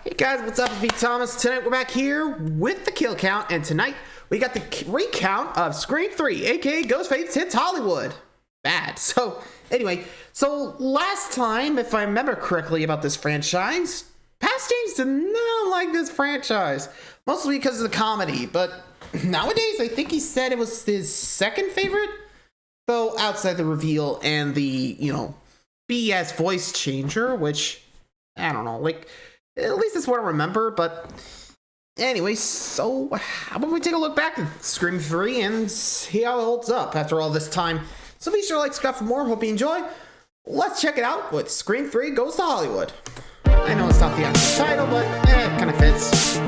Hey guys, what's up? It's me, Thomas. Tonight we're back here with the kill count, and tonight we got the recount of Scream 3, aka Ghostface Hits Hollywood. Bad. So, anyway, last time, if I remember correctly about this franchise, past James did not like this franchise, mostly because of the comedy, but nowadays I think he said it was his second favorite, though outside the reveal and the, BS voice changer, which, I don't know, at least that's what I remember, but anyway, so how about we take a look back at Scream 3 and see how it holds up after all this time. So be sure to like, subscribe for more, hope you enjoy. Let's check it out with Scream 3 Goes to Hollywood. I know it's not the actual title, but it kind of fits.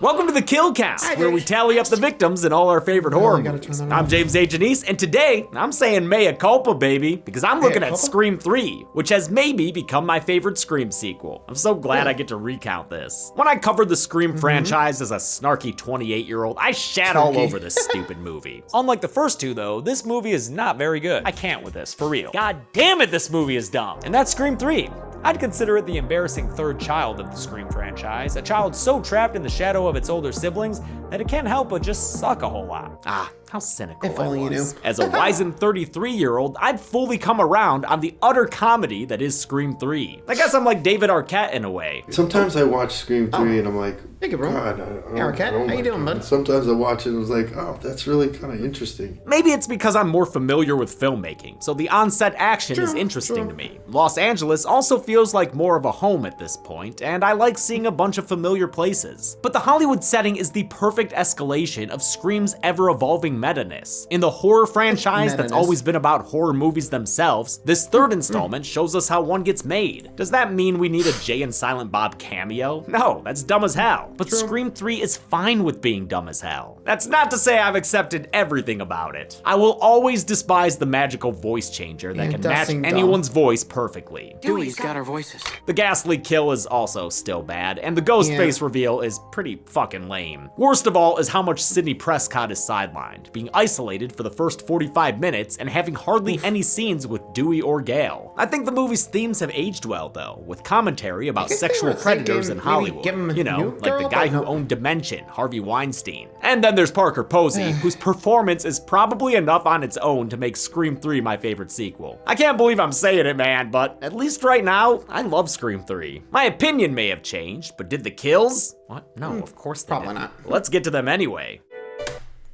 Welcome to the Kill Cast, where we tally up the victims in all our favorite horror movies. I'm James A. Janice, and today, I'm saying mea culpa, baby, because I'm looking at Scream 3, which has maybe become my favorite Scream sequel. I'm so glad I get to recount this. When I covered the Scream franchise as a snarky 28-year-old, I shat all over this stupid movie. Unlike the first two, though, this movie is not very good. I can't with this, for real. God damn it, this movie is dumb. And that's Scream 3. I'd consider it the embarrassing third child of the Scream franchise, a child so trapped in the shadow of its older siblings that it can't help but just suck a whole lot. Ah, how cynical if only you knew. As a wizened 33-year-old, I'd fully come around on the utter comedy that is Scream 3. I guess I'm like David Arquette in a way. Sometimes I watch Scream 3 and I'm like, Thank you, bro. God, Arquette, how you doing, bud? Sometimes I watch it and I was like, oh, that's really kind of interesting. Maybe it's because I'm more familiar with filmmaking, so the on-set action is interesting to me. Los Angeles also feels like more of a home at this point, and I like seeing a bunch of familiar places. But the Hollywood setting is the perfect escalation of Scream's ever-evolving meta-ness. In the horror franchise that's always been about horror movies themselves, this third installment shows us how one gets made. Does that mean we need a Jay and Silent Bob cameo? No, that's dumb as hell. But Scream 3 is fine with being dumb as hell. That's not to say I've accepted everything about it. I will always despise the magical voice changer that can match anyone's voice perfectly. Dewey's got our voices. The ghastly kill is also still bad, and the Ghostface reveal is pretty fucking lame. Worst of all is how much Sidney Prescott is sidelined, being isolated for the first 45 minutes and having hardly any scenes with Dewey or Gale. I think the movie's themes have aged well, though, with commentary about sexual predators in Hollywood. You know, like the guy who owned Dimension, Harvey Weinstein. And then there's Parker Posey, whose performance is probably enough on its own to make Scream 3 my favorite sequel. I can't believe I'm saying it, man, but at least right now, I love Scream 3. My opinion may have changed, but did the kills? What? No, of course they didn't. Not. Let's get to them anyway.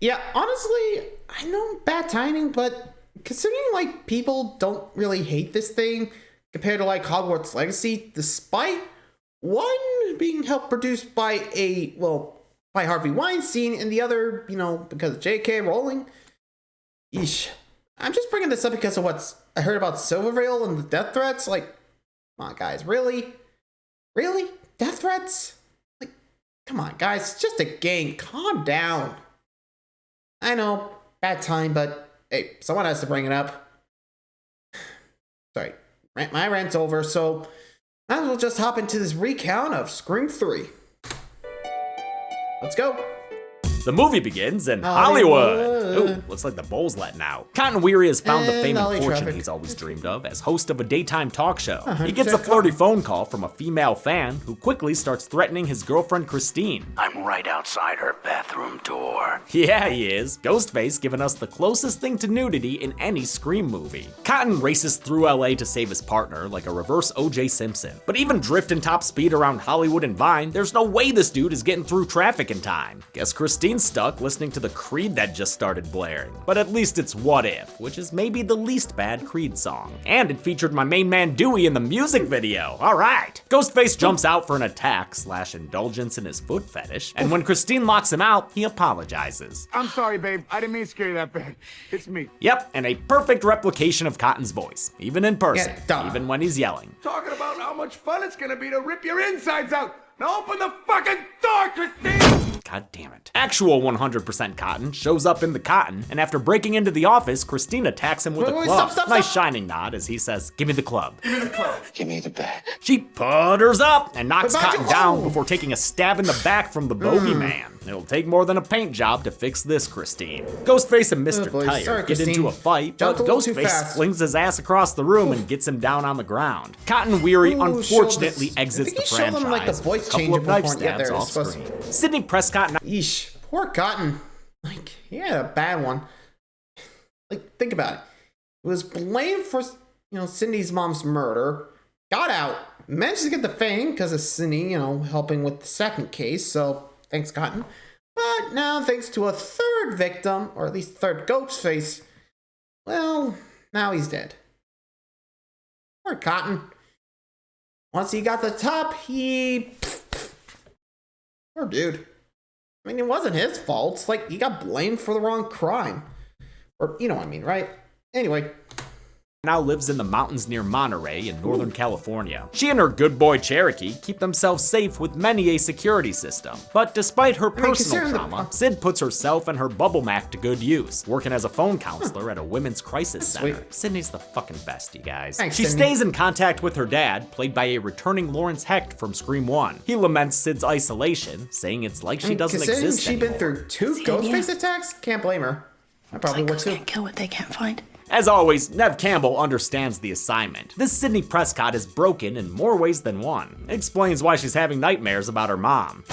Yeah, honestly, I know bad timing, but considering people don't really hate this thing compared to Hogwarts Legacy, despite one being helped produced by by Harvey Weinstein and the other, because of J.K. Rowling. Yeesh. I'm just bringing this up because of what I heard about Silvervale and the death threats. Come on, guys, really? Really? Death threats? Come on, guys, it's just a game. Calm down. I know, bad time, but hey, someone has to bring it up. Sorry, my rant's over, so might as well just hop into this recount of Scream 3. Let's go. The movie begins in Hollywood. Ooh, looks like the bowl's letting out. Cotton Weary has found the fame and fortune he's always dreamed of as host of a daytime talk show. He gets a flirty phone call from a female fan who quickly starts threatening his girlfriend Christine. I'm right outside her bathroom door. Yeah, he is. Ghostface giving us the closest thing to nudity in any Scream movie. Cotton races through LA to save his partner like a reverse O.J. Simpson. But even drifting top speed around Hollywood and Vine, there's no way this dude is getting through traffic in time. Guess Christine's stuck listening to the Creed that just started blaring. But at least it's What If, which is maybe the least bad Creed song. And it featured my main man Dewey in the music video. Alright. Ghostface jumps out for an attack / indulgence in his foot fetish, and when Christine locks him out, he apologizes. I'm sorry, babe. I didn't mean to scare you that bad. It's me. Yep, and a perfect replication of Cotton's voice, even in person, even when he's yelling. Talking about how much fun it's gonna be to rip your insides out. Now open the fucking door, Christine! God damn it. Actual 100% Cotton shows up in the cotton, and after breaking into the office, Christine attacks him with a club. Nice shining nod as he says, "Give me the club." Give me the club. Give me the bat. She putters up and knocks Cotton down before taking a stab in the back from the bogeyman. It'll take more than a paint job to fix this, Christine. Ghostface and Mr. Tire get into a fight, but Ghostface flings his ass across the room and gets him down on the ground. Cotton Weary unfortunately exits the franchise. A couple of knife stabs off screen. Sidney Prescott. Yeesh, poor Cotton. Like, he had a bad one. Like, think about it. He was blamed for, Cindy's mom's murder. Got out. Managed to get the fame because of Cindy, helping with the second case. So, thanks, Cotton. But now, thanks to a third victim, or at least third Ghostface, well, now he's dead. Poor Cotton. Once he got the top, poor dude. I mean, it wasn't his fault. It's like he got blamed for the wrong crime. Or, you know what I mean, right? Anyway. Now lives in the mountains near Monterey in Northern California. She and her good boy Cherokee keep themselves safe with many a security system. But despite her personal trauma, Sid puts herself and her bubble mac to good use, working as a phone counselor at a women's crisis center. Sydney's the fucking best, you guys. She stays in contact with her dad, played by a returning Lawrence Hecht from Scream 1. He laments Sid's isolation, saying it's like she doesn't exist anymore. She's been through 2 Ghostface attacks? Can't blame her. I probably would too. Can't kill what they can't find. As always, Nev Campbell understands the assignment. This Sidney Prescott is broken in more ways than one. It explains why she's having nightmares about her mom.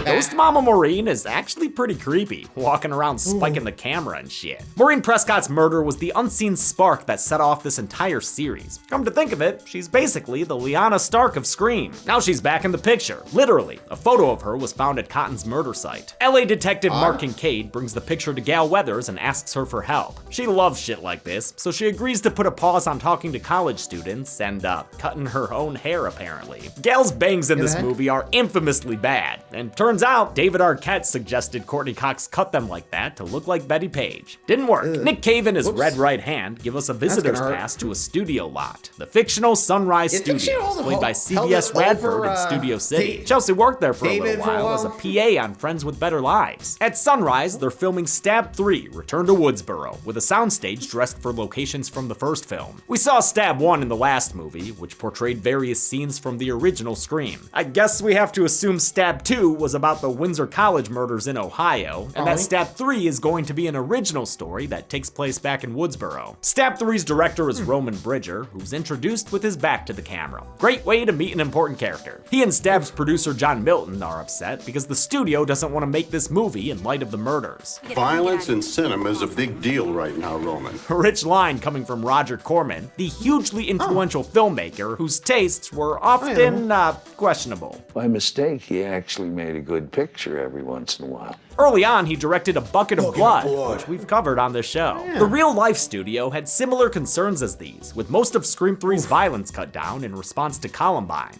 Ghost Mama Maureen is actually pretty creepy, walking around spiking the camera and shit. Maureen Prescott's murder was the unseen spark that set off this entire series. Come to think of it, she's basically the Lyanna Stark of Scream. Now she's back in the picture. Literally, a photo of her was found at Cotton's murder site. LA detective Mark Kincaid brings the picture to Gal Weathers and asks her for help. She loves shit like this, so she agrees to put a pause on talking to college students and, cutting her own hair apparently. Gal's bangs in this movie are infamously bad, and turns out, David Arquette suggested Courtney Cox cut them like that to look like Betty Page. Didn't work. Nick Cave and his red right hand give us a visitor's pass to a studio lot. The fictional Sunrise Studios, played by CBS Radford in Studio City. Chelsea worked there for a little while as a PA on Friends with Better Lives. At Sunrise, they're filming Stab 3, Return to Woodsboro, with a soundstage dressed for locations from the first film. We saw Stab 1 in the last movie, which portrayed various scenes from the original Scream. I guess we have to assume Stab 2 was about the Windsor College murders in Ohio, and that Stab 3 is going to be an original story that takes place back in Woodsboro. Stab 3's director is Roman Bridger, who's introduced with his back to the camera. Great way to meet an important character. He and Stab's producer John Milton are upset because the studio doesn't want to make this movie in light of the murders. Violence in cinema is a big deal right now, Roman. A rich line coming from Roger Corman, the hugely influential filmmaker whose tastes were often questionable. By mistake, he actually made a good picture every once in a while. Early on, he directed A Bucket of Blood, which we've covered on this show. The Real Life studio had similar concerns as these, with most of Scream 3's violence cut down in response to Columbine.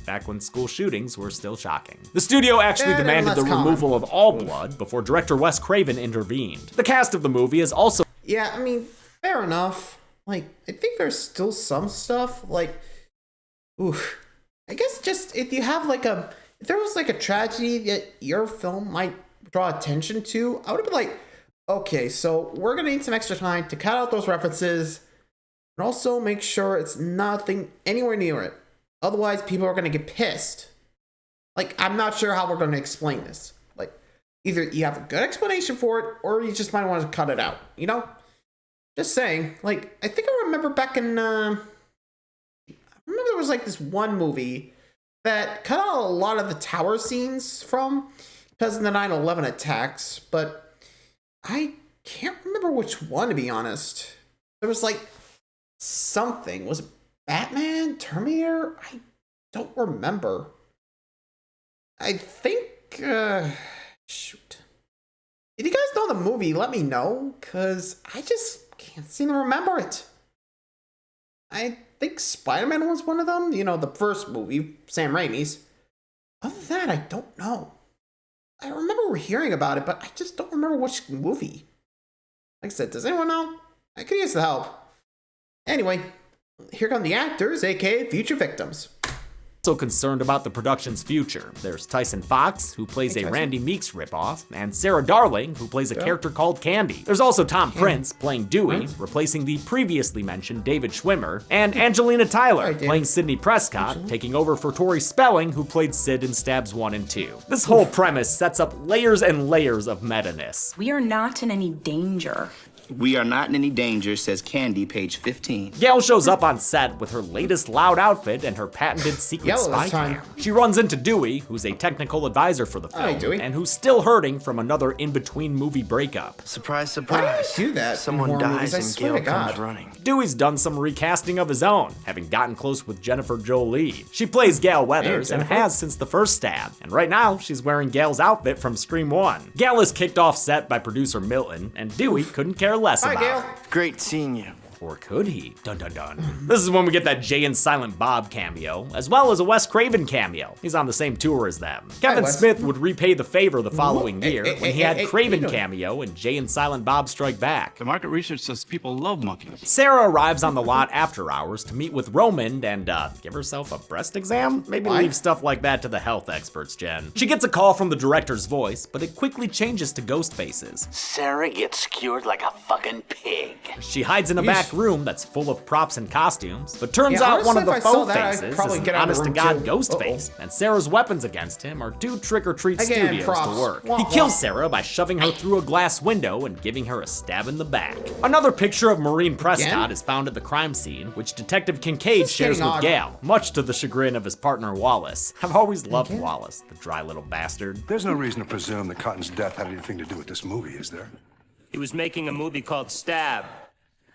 Back when school shootings were still shocking. The studio actually demanded the removal of all blood before director Wes Craven intervened. The cast of the movie is also... Yeah, I mean, fair enough. I think there's still some stuff, I guess just if you have if there was a tragedy that your film might draw attention to, I would have been okay, so we're gonna need some extra time to cut out those references and also make sure it's nothing anywhere near it. Otherwise, people are gonna get pissed. I'm not sure how we're gonna explain this. Either you have a good explanation for it, or you just might want to cut it out, Just saying. I think I remember back in, I remember there was this one movie that cut out a lot of the tower scenes from because of the 9/11 attacks, but I can't remember which one, to be honest. There was something. Was it Batman? Terminator? I don't remember. I think, shoot. If you guys know the movie, let me know, because I just can't seem to remember it. I think Spider-Man was one of them. The first movie, Sam Raimi's. Other than that, I don't know. I remember hearing about it, but I just don't remember which movie. Like I said, does anyone know? I could use the help. Anyway, here come the actors, aka future victims. Also concerned about the production's future. There's Tyson Fox, who plays a Randy Meeks ripoff, and Sarah Darling, who plays a character called Candy. There's also Tom Prince playing Dewey, replacing the previously mentioned David Schwimmer, and Angelina Tyler playing Sidney Prescott, taking over for Tori Spelling, who played Sid in Stabs 1 and 2. This whole premise sets up layers and layers of meta-ness. We are not in any danger. We are not in any danger, says Candy, page 15. Gail shows up on set with her latest loud outfit and her patented secret spy cam. She runs into Dewey, who's a technical advisor for the film, and who's still hurting from another in-between movie breakup. Surprise, surprise. Do that. Someone dies and Gail comes running. Dewey's done some recasting of his own, having gotten close with Jennifer Jolie. She plays Gail Weathers and has since the first Stab, and right now she's wearing Gail's outfit from Scream 1. Gail is kicked off set by producer Milton, and Dewey couldn't care less about Gail. her. Great seeing you. Or could he? Dun dun dun. This is when we get that Jay and Silent Bob cameo, as well as a Wes Craven cameo. He's on the same tour as them. Kevin Smith would repay the favor the following year when he had Craven cameo in Jay and Silent Bob Strike Back. The market research says people love monkeys. Sarah arrives on the lot after hours to meet with Roman and give herself a breast exam? Maybe leave stuff like that to the health experts, Jen. She gets a call from the director's voice, but it quickly changes to Ghostface's. Sarah gets skewered like a fucking pig. She hides in a back room that's full of props and costumes, but turns out one of the faux faces is an honest-to-God Ghostface, and Sarah's weapons against him are two trick-or-treat studios to work. He kills Sarah by shoving her through a glass window and giving her a stab in the back. Another picture of Maureen Prescott is found at the crime scene, which Detective Kincaid shares with Gail, much to the chagrin of his partner Wallace. I've always loved Wallace, the dry little bastard. There's no reason to presume that Cotton's death had anything to do with this movie, is there? He was making a movie called Stab.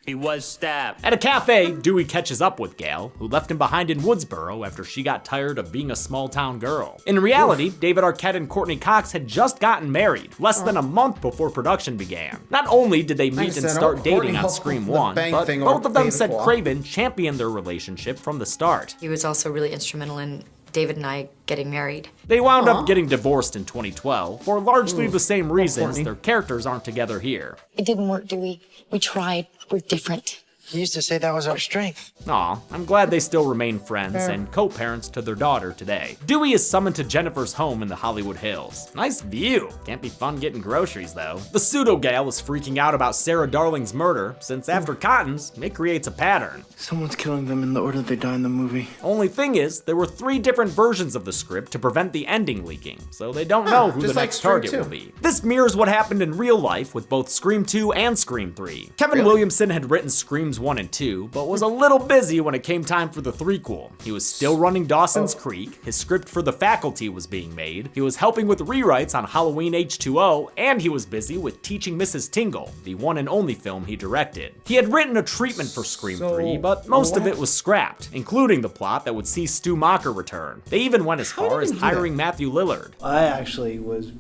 He was stabbed. At a cafe, Dewey catches up with Gail, who left him behind in Woodsboro after she got tired of being a small-town girl. In reality, David Arquette and Courtney Cox had just gotten married, less than a month before production began. Not only did they meet and start dating on Scream 1, but both of them said Craven championed their relationship from the start. He was also really instrumental in David and I getting married. They wound up getting divorced in 2012 for largely the same reasons. Their characters aren't together here. It didn't work, Dewey. We tried. We're different. You used to say that was our strength. Aw, I'm glad they still remain friends and co-parents to their daughter today. Dewey is summoned to Jennifer's home in the Hollywood Hills. Nice view. Can't be fun getting groceries though. The pseudo-Gail is freaking out about Sarah Darling's murder, since after Cotton's, it creates a pattern. Someone's killing them in the order they die in the movie. Only thing is, there were 3 different versions of the script to prevent the ending leaking, so they don't know who the next target will be. This mirrors what happened in real life with both Scream 2 and Scream 3. Kevin Williamson had written Screams 1 and 2, but was a little busy when it came time for the threequel. He was still running Dawson's Creek, his script for The Faculty was being made, he was helping with rewrites on Halloween H2O, and he was busy with Teaching Mrs. Tingle, the one and only film he directed. He had written a treatment for Scream 3, but most of it was scrapped, including the plot that would see Stu Macher return. They even went as far as hiring Matthew Lillard. I actually was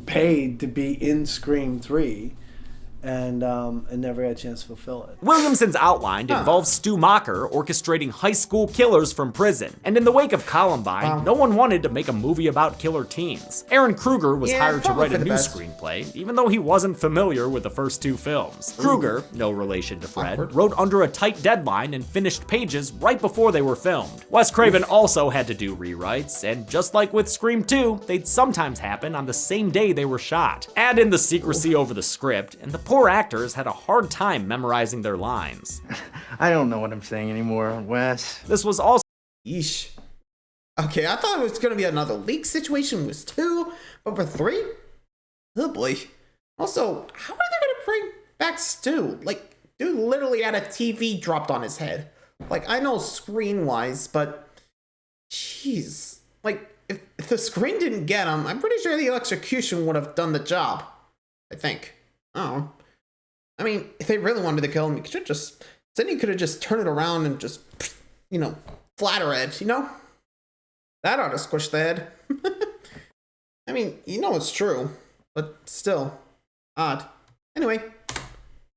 paid to be in Scream 3. And never had a chance to fulfill it. Williamson's outline involves Stu Macher orchestrating high school killers from prison. And in the wake of Columbine, no one wanted to make a movie about killer teens. Aaron Kruger was hired to write a new screenplay, even though he wasn't familiar with the first 2 films. Kruger, no relation to Fred, wrote under a tight deadline and finished pages right before they were filmed. Wes Craven also had to do rewrites, and just like with Scream 2, they'd sometimes happen on the same day they were shot. Add in the secrecy over the script, and the poor actors had a hard time memorizing their lines. I don't know what I'm saying anymore, Wes. This was also... Yeesh. Okay, I thought it was gonna be another leak situation with 2, but for 3? Oh boy. Also, how are they gonna bring back Stu? Like, dude literally had a TV dropped on his head. Like, I know screen-wise, but... Jeez. Like, if the screen didn't get him, I'm pretty sure the electrocution would have done the job. I think. Oh. I mean, if they really wanted to kill him, Sidney could have just turned it around and just, you know, flatter it, you know? That ought to squish the head. I mean, you know it's true, but still, odd. Anyway.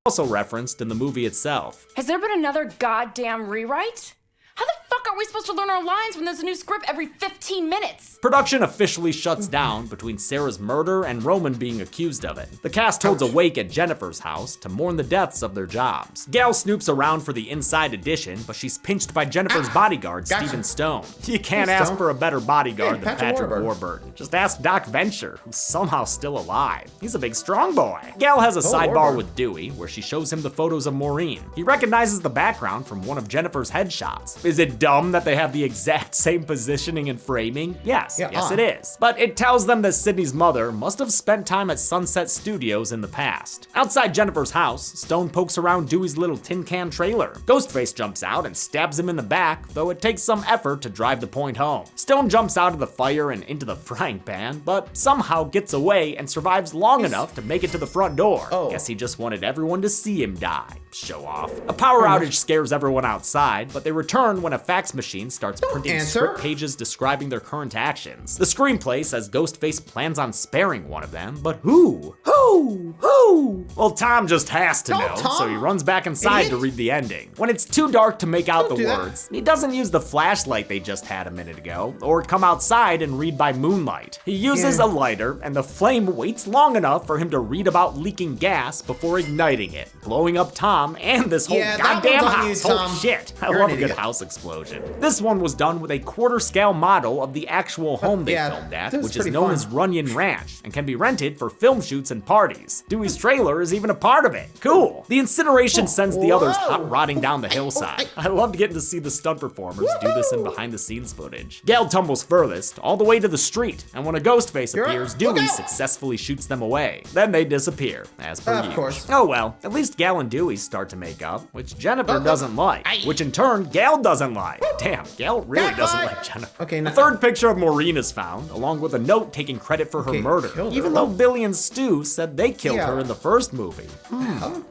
Also referenced in the movie itself. Has there been another goddamn rewrite? How the fuck are we supposed to learn our lines when there's a new script every 15 minutes? Production officially shuts down between Sarah's murder and Roman being accused of it. The cast holds a wake at Jennifer's house to mourn the deaths of their jobs. Gal snoops around for the inside edition, but she's pinched by Jennifer's bodyguard, Stephen Stone. You can't ask for a better bodyguard than Patrick Warburton. Just ask Doc Venture, who's somehow still alive. He's a big strong boy. Gal has a sidebar with Dewey, where she shows him the photos of Maureen. He recognizes the background from one of Jennifer's headshots. Is it dumb that they have the exact same positioning and framing? Yes, it is. But it tells them that Sydney's mother must have spent time at Sunset Studios in the past. Outside Jennifer's house, Stone pokes around Dewey's little tin can trailer. Ghostface jumps out and stabs him in the back, though it takes some effort to drive the point home. Stone jumps out of the fire and into the frying pan, but somehow gets away and survives long enough to make it to the front door. Guess he just wanted everyone to see him die. Show off. A power outage scares everyone outside, but they return when a fax machine starts printing script pages describing their current actions. The screenplay says Ghostface plans on sparing one of them, but who? Who? Well, Tom just has to know, so he runs back inside to read the ending. When it's too dark to make out the words, he doesn't use the flashlight they just had a minute ago, or come outside and read by moonlight. He uses a lighter, and the flame waits long enough for him to read about leaking gas before igniting it, blowing up Tom and this whole goddamn house. Holy shit, I love a good house explosion. This one was done with a quarter-scale model of the actual home they filmed at, which is known as Runyon Ranch, and can be rented for film shoots and parties. Dewey's trailer is even a part of it. Cool. The incineration sends the others hot rodding down the hillside. I loved getting to see the stunt performers do this in behind-the-scenes footage. Gal tumbles furthest, all the way to the street, and when a Ghostface appears, Dewey successfully shoots them away. Then they disappear, as per usual. Oh well, at least Gal and Dewey start to make up, which Jennifer doesn't like, which in turn Gal doesn't like. Damn, Gal really doesn't like Jennifer. The third picture of Maureen is found, along with a note taking credit for her murder, even though Billy and Stu said they killed her in the first movie.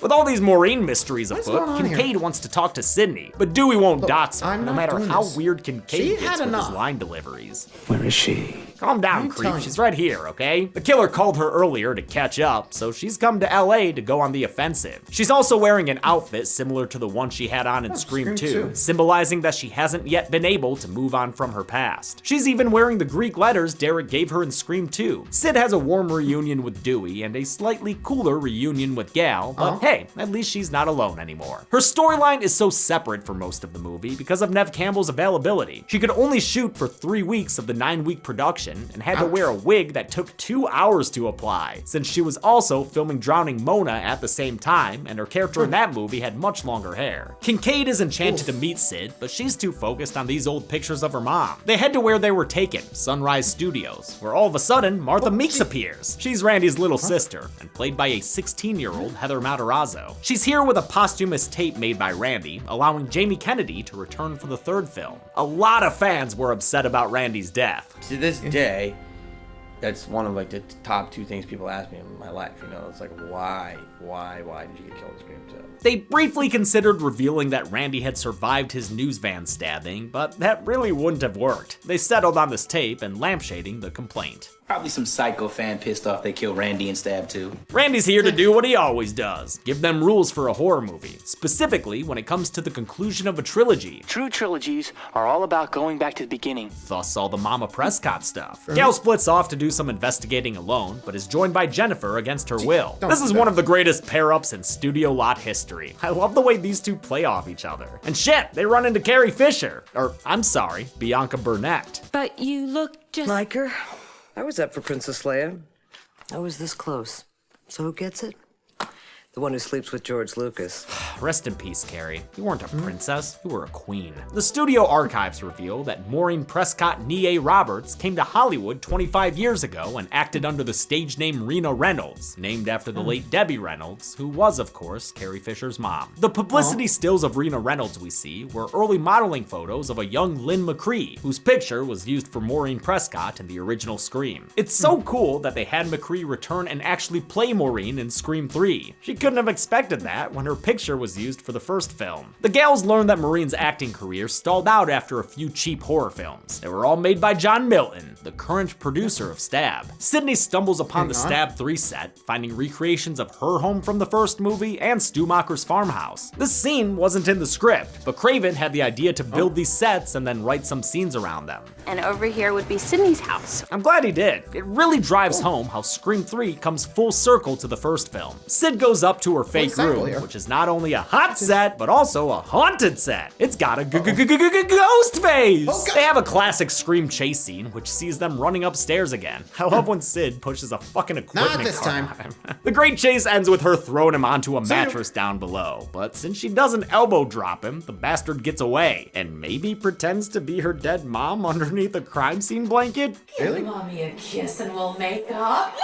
With all these Maureen mysteries afoot, Kincaid wants to talk to Sydney, but Dewey won't dox her, no matter how weird Kincaid gets with his line deliveries. Where is she? Calm down, creep. She's right here, okay? The killer called her earlier to catch up, so she's come to LA to go on the offensive. She's also wearing an outfit similar to the one she had on in Scream 2, symbolizing that she hasn't yet been able to move on from her past. She's even wearing the Greek letters Derek gave her in Scream 2. Sid has a warm reunion with Dewey and a slightly cooler reunion with Gal, but hey, at least she's not alone anymore. Her storyline is so separate for most of the movie because of Neve Campbell's availability. She could only shoot for 3 weeks of the 9-week production and had to wear a wig that took 2 hours to apply, since she was also filming Drowning Mona at the same time, and her character in that movie had much longer hair. Kincaid is enchanted to meet Sid, but she's too focused on these old pictures of her mom. They head to where they were taken, Sunrise Studios, where all of a sudden, Martha Meeks appears. She's Randy's little sister, and played by a 16-year-old Heather Matarazzo. She's here with a posthumous tape made by Randy, allowing Jamie Kennedy to return for the third film. A lot of fans were upset about Randy's death. To this day, that's one of like the top 2 things people ask me in my life. You know, it's like, why did you get killed in Scream 2? They briefly considered revealing that Randy had survived his news van stabbing, but that really wouldn't have worked. They settled on this tape and lampshading the complaint. Probably some psycho fan pissed off they killed Randy and Stab too. Randy's here to do what he always does, give them rules for a horror movie, specifically when it comes to the conclusion of a trilogy. True trilogies are all about going back to the beginning. Thus all the Mama Prescott stuff. Gal splits off to do some investigating alone, but is joined by Jennifer against her will. This is one of the greatest pair-ups in studio lot history. I love the way these two play off each other. And shit, they run into Carrie Fisher. Or, I'm sorry, Bianca Burnett. But you look just like her. I was up for Princess Leia. I was this close. So who gets it? The one who sleeps with George Lucas. Rest in peace, Carrie. You weren't a princess, you were a queen. The studio archives reveal that Maureen Prescott Nie Roberts came to Hollywood 25 years ago and acted under the stage name Rena Reynolds, named after the late Debbie Reynolds, who was, of course, Carrie Fisher's mom. The publicity stills of Rena Reynolds we see were early modeling photos of a young Lynn McCree, whose picture was used for Maureen Prescott in the original Scream. It's so cool that they had McCree return and actually play Maureen in Scream 3. She couldn't have expected that when her picture was used for the first film. The gals learned that Maureen's acting career stalled out after a few cheap horror films. They were all made by John Milton, the current producer of Stab. Sydney stumbles upon the Stab 3 set, finding recreations of her home from the first movie and Stumacher's farmhouse. This scene wasn't in the script, but Craven had the idea to build these sets and then write some scenes around them. And over here would be Sydney's house. I'm glad he did. It really drives home how Scream 3 comes full circle to the first film. Sid goes up to her fake room, which is not only a hot set, but also a haunted set. It's got a Ghostface! They have a classic Scream chase scene, which sees them running upstairs again. I love when Sid pushes a fucking equipment Not this car time. on him. The great chase ends with her throwing him onto a mattress down below, but since she doesn't elbow drop him, the bastard gets away, and maybe pretends to be her dead mom underneath a crime scene blanket? Give mommy a kiss and we'll make up.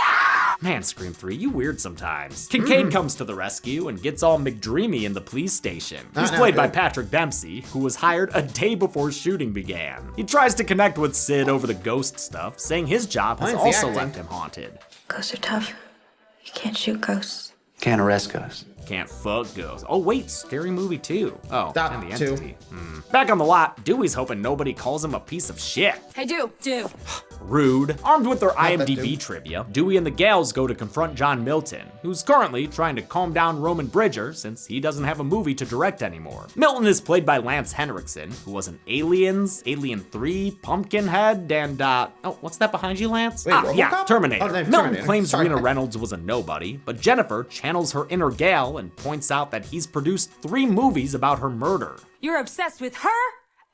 Man, Scream 3, you weird sometimes. Kincaid comes to the rescue and gets all McDreamy in the police station. He's played by Patrick Dempsey, who was hired a day before shooting began. He tries to connect with Sid over the ghost stuff, saying his job has also left him haunted. Ghosts are tough. You can't shoot ghosts. Can't arrest ghosts. Can't fuck ghosts. Oh wait, Scary Movie 2. Oh, That and the too. Entity. Back on the lot, Dewey's hoping nobody calls him a piece of shit. Hey, do. Rude. Armed with their IMDb trivia, Dewey and the Gales go to confront John Milton, who's currently trying to calm down Roman Bridger since he doesn't have a movie to direct anymore. Milton is played by Lance Henriksen, who was in Aliens, Alien 3, Pumpkinhead, and oh, what's that behind you, Lance? Wait, yeah, RoboCop? Terminator. Oh, no, Milton Terminator. claims Sorry. Rena Reynolds was a nobody, but Jennifer channels her inner gal and points out that he's produced 3 movies about her murder. You're obsessed with her,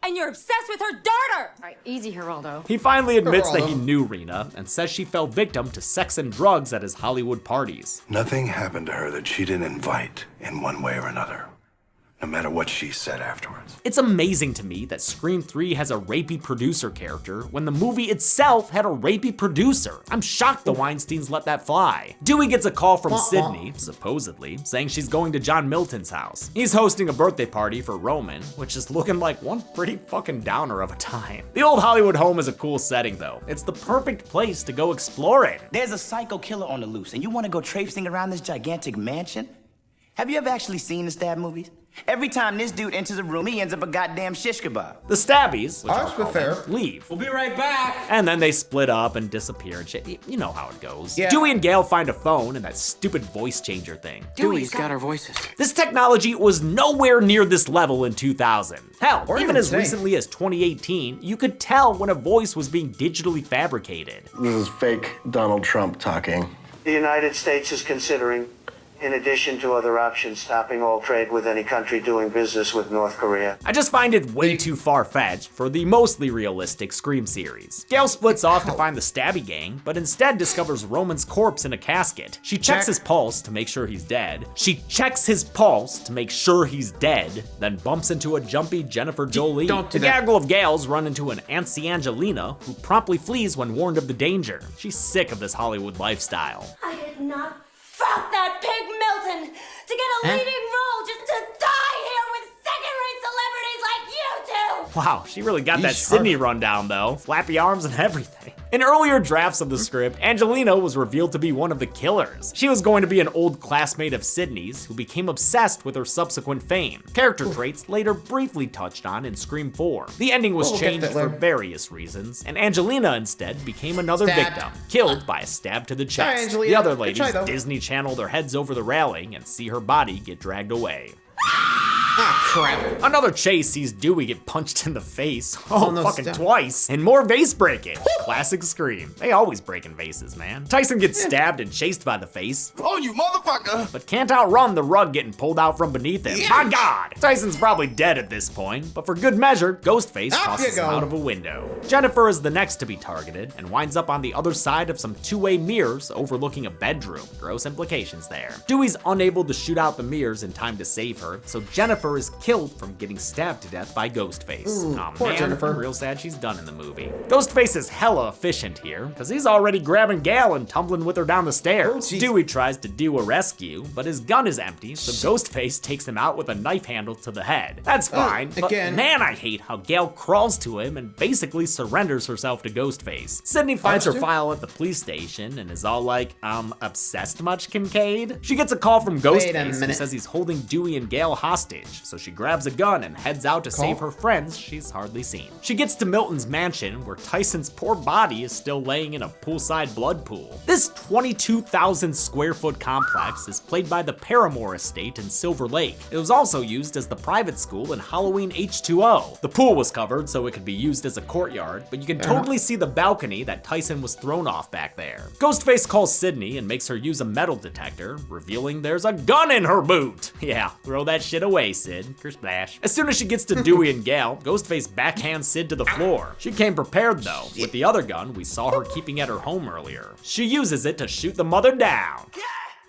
and you're obsessed with her daughter. All right, easy, Geraldo. He finally admits that Geraldo. he knew Rena and says she fell victim to sex and drugs at his Hollywood parties. Nothing happened to her that she didn't invite in one way or another, no matter what she said afterwards. It's amazing to me that Scream 3 has a rapey producer character when the movie itself had a rapey producer. I'm shocked the Weinsteins let that fly. Dewey gets a call from Sydney, supposedly, saying she's going to John Milton's house. He's hosting a birthday party for Roman, which is looking like one pretty fucking downer of a time. The old Hollywood home is a cool setting though. It's the perfect place to go exploring. There's a psycho killer on the loose, and you want to go traipsing around this gigantic mansion? Have you ever actually seen the Stab movies? Every time this dude enters a room, he ends up a goddamn shish kebab. The Stabbies, which Ours I'll call were fair. them, leave. We'll be right back. And then they split up and disappear and shit. You know how it goes. Yeah. Dewey and Gale find a phone and that stupid voice changer thing. Dewey's got our voices. This technology was nowhere near this level in 2000. Hell, Or even even as today. recently as 2018, you could tell when a voice was being digitally fabricated. This is fake Donald Trump talking. The United States is considering, in addition to other options, stopping all trade with any country doing business with North Korea. I just find it way too far-fetched for the mostly realistic Scream series. Gale splits off to find the Stabby gang, but instead discovers Roman's corpse in a casket. She checks his pulse to make sure he's dead. Then bumps into a jumpy Jennifer Jolie. Don't do The that. gaggle of Gales run into an Auntie Angelina, who promptly flees when warned of the danger. She's sick of this Hollywood lifestyle. I did not fuck that pig Milton to get a leading role just to die here with second-rate celebrities like you two! Wow, she really got that Sydney rundown though. Flappy arms and everything. In earlier drafts of the script, Angelina was revealed to be one of the killers. She was going to be an old classmate of Sydney's who became obsessed with her subsequent fame. Character traits later briefly touched on in Scream 4. The ending was We'll get changed that for later. various reasons, and Angelina instead became another Stabbed. victim, killed by a stab to the Sorry, chest. Angelina. The other Good ladies try, though. Disney Channel their heads over the railing and see her body get dragged away. Ah, crap. Another chase sees Dewey get punched in the face. Oh, no, fucking stop. twice. And more vase breaking. Classic Scream. They always breaking vases, man. Tyson gets stabbed and chased by the face, Oh, you motherfucker! but can't outrun the rug getting pulled out from beneath him. My God! Tyson's probably dead at this point, but for good measure, Ghostface Up tosses you him go. out of a window. Jennifer is the next to be targeted and winds up on the other side of some two-way mirrors overlooking a bedroom. Gross implications there. Dewey's unable to shoot out the mirrors in time to save her, so Jennifer is killed from getting stabbed to death by Ghostface. Ooh, Aw, poor man, Jennifer. I'm real sad she's done in the movie. Ghostface is hella efficient here, because he's already grabbing Gale and tumbling with her down the stairs. Dewey tries to do a rescue, but his gun is empty, so Ghostface takes him out with a knife handle to the head. That's fine, but again. man, I hate how Gale crawls to him and basically surrenders herself to Ghostface. Sydney finds her file at the police station and is all like, obsessed much, Kincaid? She gets a call from Wait a Ghostface who minute. says he's holding Dewey and Gale hostage. revenge, so she grabs a gun and heads out to save her friends she's hardly seen. She gets to Milton's mansion, where Tyson's poor body is still laying in a poolside blood pool. This 22,000 square foot complex is played by the Paramore Estate in Silver Lake. It was also used as the private school in Halloween H2O. The pool was covered so it could be used as a courtyard, but you can totally see the balcony that Tyson was thrown off back there. Ghostface calls Sydney and makes her use a metal detector, revealing there's a gun in her boot. Yeah, throw that shit away, Sid. Kersplash. As soon as she gets to Dewey and Gal, Ghostface backhands Sid to the floor. She came prepared though, with the other gun we saw her keeping at her home earlier. She uses it to shoot the mother down.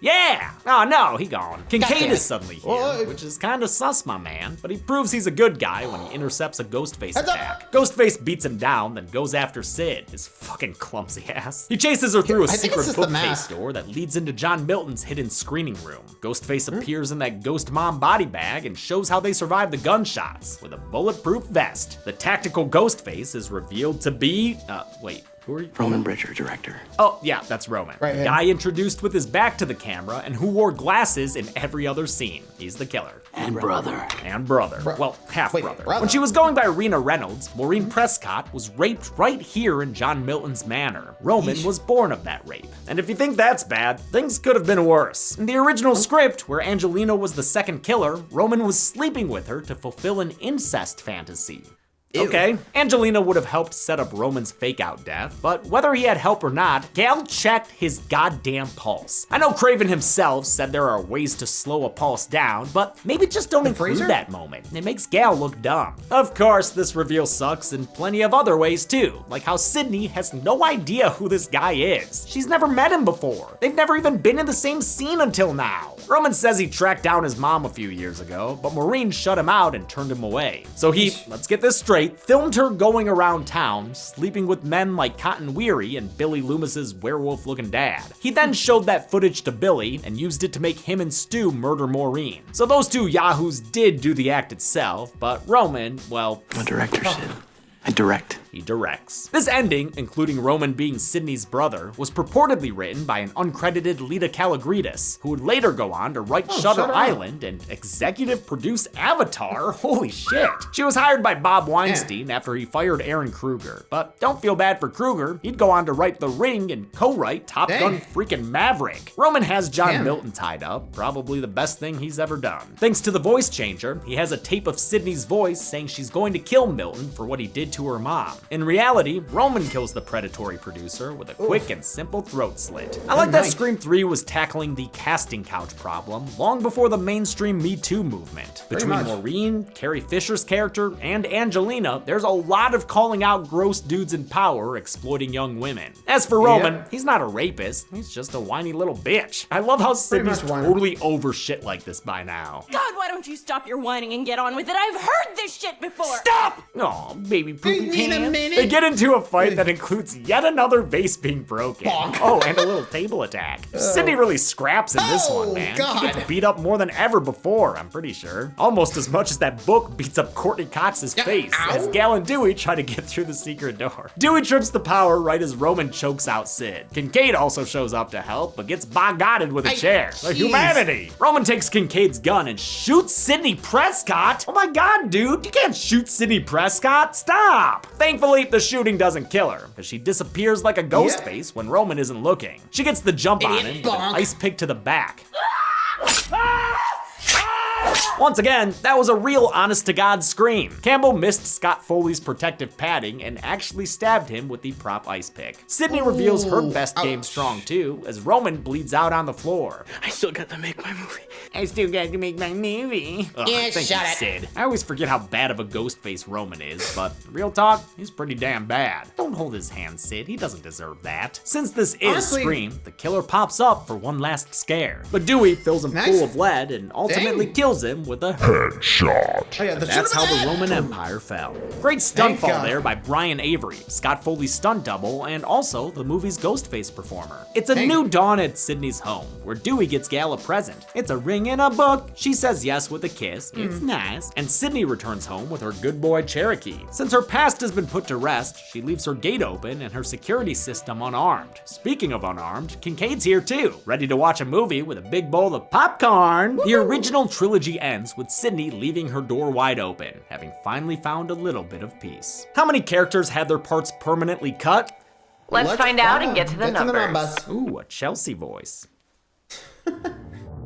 Yeah! Oh no, he gone. Kincaid is suddenly here, which is kinda sus, my man, but he proves he's a good guy when he intercepts a Ghostface attack. Ghostface beats him down, then goes after Sid, his fucking clumsy ass. He chases her through a secret bookcase door that leads into John Milton's hidden screening room. Ghostface appears in that Ghost Mom body bag and shows how they survived the gunshots with a bulletproof vest. The tactical Ghostface is revealed to be, wait. Who are you? Roman Bridger, director. Oh, yeah, that's Roman. Right, the guy introduced with his back to the camera and who wore glasses in every other scene. He's the killer. And brother. And brother. Well, half-brother. When she was going by Rena Reynolds, Maureen Prescott was raped right here in John Milton's manor. Roman was born of that rape. And if you think that's bad, things could have been worse. In the original script, where Angelina was the second killer, Roman was sleeping with her to fulfill an incest fantasy. Ew. Okay, Angelina would have helped set up Roman's fake-out death, but whether he had help or not, Gal checked his goddamn pulse. I know Craven himself said there are ways to slow a pulse down, but maybe just don't include that moment. It makes Gal look dumb. Of course, this reveal sucks in plenty of other ways too, like how Sydney has no idea who this guy is. She's never met him before. They've never even been in the same scene until now. Roman says he tracked down his mom a few years ago, but Maureen shut him out and turned him away. So he, let's get this straight, filmed her going around town, sleeping with men like Cotton Weary and Billy Loomis's werewolf-looking dad. He then showed that footage to Billy and used it to make him and Stu murder Maureen. So those two yahoos did do the act itself, but Roman, well... I'm a director, Sid. I direct. He directs. This ending, including Roman being Sydney's brother, was purportedly written by an uncredited Lita Kalogridis, who would later go on to write Shutter Island and executive produce Avatar. Holy shit. She was hired by Bob Weinstein after he fired Aaron Kruger. But don't feel bad for Kruger, he'd go on to write The Ring and co-write Top Gun freaking Maverick. Roman has John Milton tied up, probably the best thing he's ever done. Thanks to the voice changer, he has a tape of Sydney's voice saying she's going to kill Milton for what he did to her mom. In reality, Roman kills the predatory producer with a quick and simple throat slit. I like that Scream 3 was tackling the casting couch problem long before the mainstream Me Too movement. Between Maureen, Carrie Fisher's character, and Angelina, there's a lot of calling out gross dudes in power exploiting young women. As for Roman, he's not a rapist, he's just a whiny little bitch. I love how Sydney's totally over shit like this by now. God, why don't you stop your whining and get on with it? I've heard this shit before. Stop! Aw, baby poopy pants. They get into a fight that includes yet another vase being broken. Oh, and a little table attack. Sydney really scraps in this one, man. She gets beat up more than ever before, I'm pretty sure. Almost as much as that book beats up Courtney Cox's face as Gal and Dewey try to get through the secret door. Dewey trips the power right as Roman chokes out Sid. Kincaid also shows up to help, but gets bogotted with a chair. Like humanity. Roman takes Kincaid's gun and shoots Sydney Prescott. Oh my god, dude, you can't shoot Sydney Prescott. Stop. Thankfully, the shooting doesn't kill her, because she disappears like a ghost face when Roman isn't looking. She gets the jump on him with an ice pick to the back. Once again, that was a real honest-to-God scream. Campbell missed Scott Foley's protective padding and actually stabbed him with the prop ice pick. Sydney reveals her best game strong too, as Roman bleeds out on the floor. I still got to make my movie. I still got to make my movie. Ugh, thank you, Sid. I always forget how bad of a ghost face Roman is, but real talk, he's pretty damn bad. Don't hold his hand, Sid. He doesn't deserve that. Since this is Scream, the killer pops up for one last scare. But Dewey fills him full of lead and ultimately kills him with a headshot. That's how the Roman Empire fell. Great stunt fall there by Brian Avery, Scott Foley's stunt double, and also the movie's Ghostface performer. It's a new dawn at Sydney's home, where Dewey gets Gal a present. It's a ring and a book. She says yes with a kiss. It's nice. And Sydney returns home with her good boy Cherokee. Since her past has been put to rest, she leaves her gate open and her security system unarmed. Speaking of unarmed, Kincaid's here too, ready to watch a movie with a big bowl of popcorn. The original trilogy ends ends with Sydney leaving her door wide open, having finally found a little bit of peace. How many characters had their parts permanently cut? Let's find out and get to the numbers. Ooh, a Chelsea voice.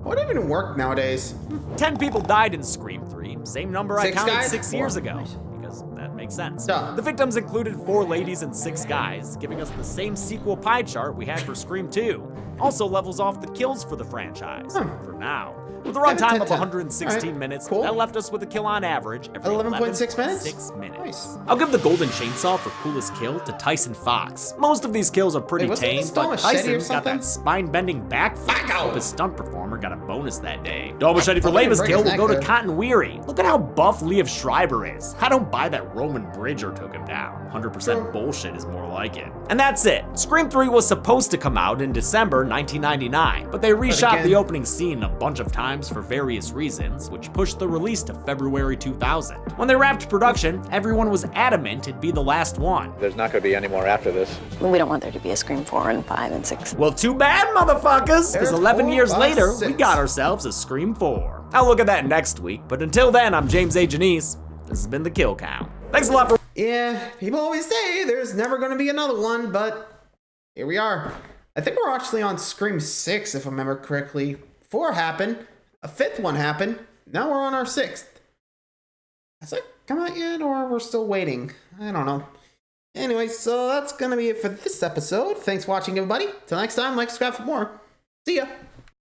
What even work nowadays? 10 people died in Scream 3, same number I counted guys? 6 years ago. Because that makes sense. Duh. The victims included 4 ladies and 6 guys, giving us the same sequel pie chart we had for Scream 2. Also levels off the kills for the franchise, for now. With a runtime of 116 minutes, that left us with a kill on average every 11.6 minutes? 6 minutes. Nice. I'll give the golden chainsaw for coolest kill to Tyson Fox. Most of these kills are pretty tame, but Tyson's got that spine-bending back flip. Hope his stunt performer got a bonus that day. Double machete for Leva's kill will go to Cotton Weary. Look at how buff Liev Schreiber is. I don't buy that Roman Bridger took him down. 100% bullshit is more like it. And that's it. Scream 3 was supposed to come out in December 1999, but they reshot the opening scene a bunch of times for various reasons, which pushed the release to February 2000. When they wrapped production, everyone was adamant it'd be the last one. There's not going to be any more after this. We don't want there to be a Scream 4 and 5 and 6. Well, too bad, motherfuckers, because 11 years 4, later, 6. we got ourselves a Scream 4. I'll look at that next week, but until then, I'm James A. Janice. This has been The Kill Count. Thanks a lot for— Yeah, people always say there's never going to be another one, but here we are. I think we're actually on Scream 6, if I remember correctly. 4 happened. A 5th one happened. Now we're on our 6th. Has it come out yet, or we're still waiting? I don't know. Anyway, so that's going to be it for this episode. Thanks for watching, everybody. Till next time, like, subscribe for more. See ya.